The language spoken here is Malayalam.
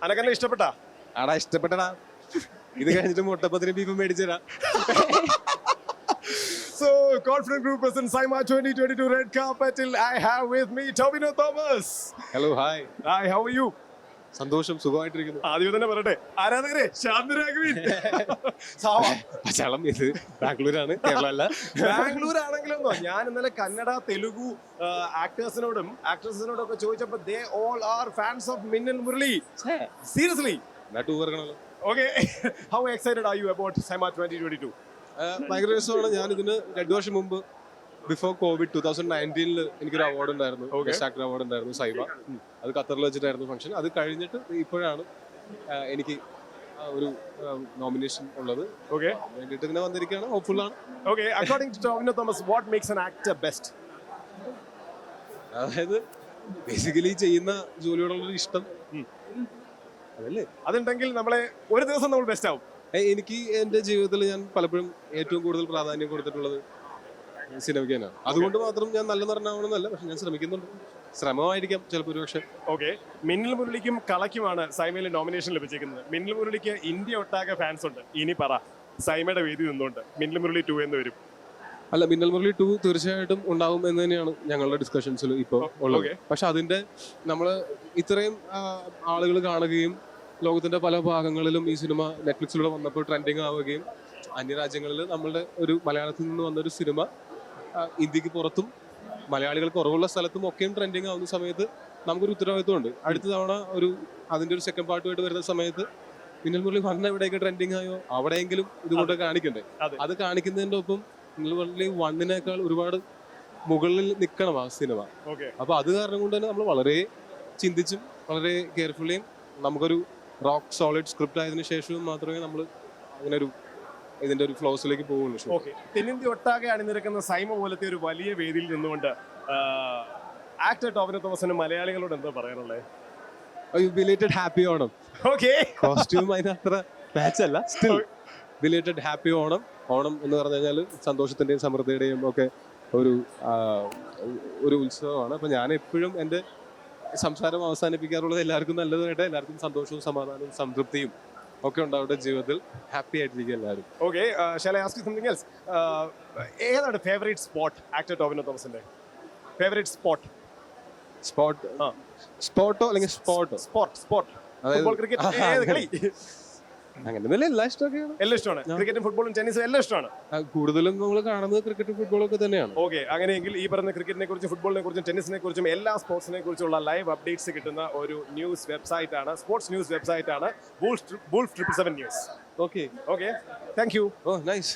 അനക്കെന്നെ ഇഷ്ടപ്പെട്ടാ? ആടാ ഇഷ്ടപ്പെട്ടടാ. ഇത് കഴിഞ്ഞിട്ട് മുട്ടപ്പത്തിന് ബീഫ് മേടിച്ചതാ. So, Confident Group presents SIMA 2022 Red Carpetil. I have with me Tobino Thomas. Hello hi. Hi, how are you? സന്തോഷം, സുഖമായിട്ടിരിക്കുന്നു. ആദ്യം തന്നെ പറയട്ടെ, ആരാധകരെ ശാന്തരാഘവൻ. പച്ചാളം ഇത് ബാംഗ്ലൂരാണ്, കേരള അല്ല. ബാംഗ്ലൂർ ആണെങ്കിലോ ഞാൻ ഇന്നലെ കന്നഡ തെലുഗു ആക്ടേഴ്സിനോടും ആക്ട്രസിനോടും ഒക്കെ ചോദിച്ചപ്പോ they all are fans of Minnal Murali. Seriously? ടൂർക്കണല്ലോ. Okay. How excited are you about SIMA 2022? ഭയങ്കര രസമാണ്. ഞാൻ ഇതിന് 2 വർഷം മുമ്പ് ബിഫോർ കോവിഡ് 2019 എനിക്കൊരു അവാർഡ് ഉണ്ടായിരുന്നു, ബെസ്റ്റ് ആക്ടർ അവാർഡ് ഉണ്ടായിരുന്നു സൈമ. അത് ഖത്തറിൽ വെച്ചിട്ടായിരുന്നു ഫംഗ്ഷൻ. അത് കഴിഞ്ഞിട്ട് ഇപ്പോഴാണ് എനിക്ക് ഒരു നോമിനേഷൻ ഉള്ളത്. വേണ്ടിയിട്ട് ഇങ്ങനെ വന്നിരിക്കുകയാണ്. ഹോപ്പ്ഫുൾ ആണ്. Okay, according to Tobino Thomas, what makes an actor best? അതായത് ബേസിക്കലി ചെയ്യുന്ന ജോലിയോടുള്ള ഇഷ്ടം അതല്ലേ. അതുണ്ടെങ്കിൽ നമ്മളെ ഒരു ദിവസം നമ്മൾ ബെസ്റ്റ് ആവും. എനിക്ക് എന്റെ ജീവിതത്തിൽ ഞാൻ പലപ്പോഴും ഏറ്റവും കൂടുതൽ പ്രാധാന്യം കൊടുത്തിട്ടുള്ളത് സിനിമയ്ക്ക് തന്നെയാണ്. അതുകൊണ്ട് മാത്രം ഞാൻ നല്ല നടനാവണമെന്നല്ല, പക്ഷെ ഞാൻ ശ്രമിക്കുന്നുണ്ട്. ശ്രമമായിരിക്കാം ചിലപ്പോൾ ഒരു പക്ഷേ. ഓക്കെ, മിന്നൽ മുരളിക്കും കളയ്ക്കുമാണ് സൈമയിൽ നോമിനേഷൻ ലഭിച്ചിരിക്കുന്നത്. മിന്നൽ മുരളിക്ക് ഇന്ത്യ ഒട്ടാകെ ഫാൻസ് ഉണ്ട്. ഇനി പറ, സൈമയുടെ വേദി നിന്നുകൊണ്ട് മിന്നൽ മുരളി 2 എന്ന് വരും. അല്ല, മിന്നൽ മുരളി 2 തീർച്ചയായിട്ടും ഉണ്ടാവും എന്ന് തന്നെയാണ് ഞങ്ങളുടെ ഡിസ്കഷൻസിൽ ഇപ്പോൾ ഉള്ളത്. പക്ഷെ അതിന്റെ നമ്മൾ ഇത്രയും ആളുകൾ കാണുകയും ലോകത്തിന്റെ പല ഭാഗങ്ങളിലും ഈ സിനിമ നെറ്റ്ഫ്ലിക്സിലൂടെ വന്നപ്പോൾ ട്രെൻഡിങ് ആവുകയും അന്യരാജ്യങ്ങളിൽ നമ്മളുടെ ഒരു മലയാളത്തിൽ നിന്ന് വന്നൊരു സിനിമ ഇന്ത്യക്ക് പുറത്തും മലയാളികൾ കുറവുള്ള സ്ഥലത്തും ഒക്കെയും ട്രെൻഡിങ് ആവുന്ന സമയത്ത് നമുക്കൊരു ഉത്തരവാദിത്വമുണ്ട്. അടുത്ത തവണ അതിന്റെ ഒരു സെക്കൻഡ് പാർട്ടുമായിട്ട് വരുന്ന സമയത്ത് മിന്നൽ മുരളി 1 എവിടെയൊക്കെ ട്രെൻഡിങ് ആയോ അവിടെയെങ്കിലും ഇതുകൊണ്ട് കാണിക്കണ്ടേ. അത് കാണിക്കുന്നതിന്റെ ഒപ്പം മിന്നൽ മുരളി 1 ഒരുപാട് മുകളിൽ നിൽക്കണം ആ സിനിമ. അപ്പൊ അത് കാരണം കൊണ്ട് തന്നെ നമ്മൾ വളരെ ചിന്തിച്ചും വളരെ കെയർഫുള്ളിയും നമുക്കൊരു റോക്ക് സോളിഡ് സ്ക്രിപ്റ്റ് ആയതിനു ശേഷവും മാത്രമേ നമ്മൾ അങ്ങനെ ഒരു ഇതിന്റെ ഒരു ഫ്ലോസിലേക്ക് പോകുള്ളൂ. തെന്നിന്ത്യ ഒട്ടാകെ അണിനിരക്കുന്ന സൈമ പോലത്തെ ഒരു വലിയ വേദിയിൽ നിന്നുകൊണ്ട് ആക്ടർ ടോവിനോ തോമസിന് മലയാളികളോട് എന്താ പറയാനുള്ളത്? Belated happy Onam. കോസ്റ്റ്യൂം അതിനത്ര മാച്ച് അല്ല, still belated happy Onam. Onam എന്ന് പറഞ്ഞു കഴിഞ്ഞാൽ സന്തോഷത്തിന്റെയും സമൃദ്ധിയുടെയും ഒക്കെ ഒരു ഉത്സവമാണ്. അപ്പൊ ഞാൻ എപ്പോഴും എൻ്റെ സംസാരം അവസാനിപ്പിക്കാറുള്ളത് എല്ലാവർക്കും നല്ലതായിട്ട്, എല്ലാവർക്കും സന്തോഷവും സമാധാനവും സംതൃപ്തിയും ഒക്കെ ഉണ്ടാവട്ടെ ജീവിതത്തിൽ. ഹാപ്പി ആയിട്ടിരിക്കുക എല്ലാവരും. Okay, shall I ask you something else? ഏതാണ് ഫേവറേറ്റ് സ്പോട്ട് ആക്ടർ ടോവിനോ തോമസിന്റെ? Favourite spot? സ്പോട്ടോ അല്ലെങ്കിൽ സ്പോർട്ട് ഫുട്ബോൾ, ക്രിക്കറ്റ്, ഏത് കളി? അങ്ങനെയൊന്നുമില്ല, എല്ലാം ഇഷ്ടമൊക്കെയാണ്. എല്ലാം ഇഷ്ടമാണ്. ക്രിക്കറ്റും ഫുട്ബോളും ടെന്നീസും എല്ലാം ഇഷ്ടമാണ്. കൂടുതലും നമ്മൾ കാണുന്നത് ക്രിക്കറ്റും ഫുട്ബോളും ഒക്കെ തന്നെയാണ്. ഓക്കെ, അങ്ങനെയെങ്കിൽ ഈ പറഞ്ഞ ക്രിക്കറ്റിനെ കുറിച്ചും ഫുട്ബോളിനെ കുറിച്ചും ടെന്നീസിനെ കുറിച്ചും എല്ലാ സ്പോർട്സിനെ കുറിച്ചുള്ള ലൈവ് അപ്ഡേറ്റ്സ് കിട്ടുന്ന ഒരു ന്യൂസ് വെബ്സൈറ്റ് ആണ്, സ്പോർട്സ് ന്യൂസ് വെബ്സൈറ്റ് ആണ് Wolf 777 News. Okay, thank you. Nice.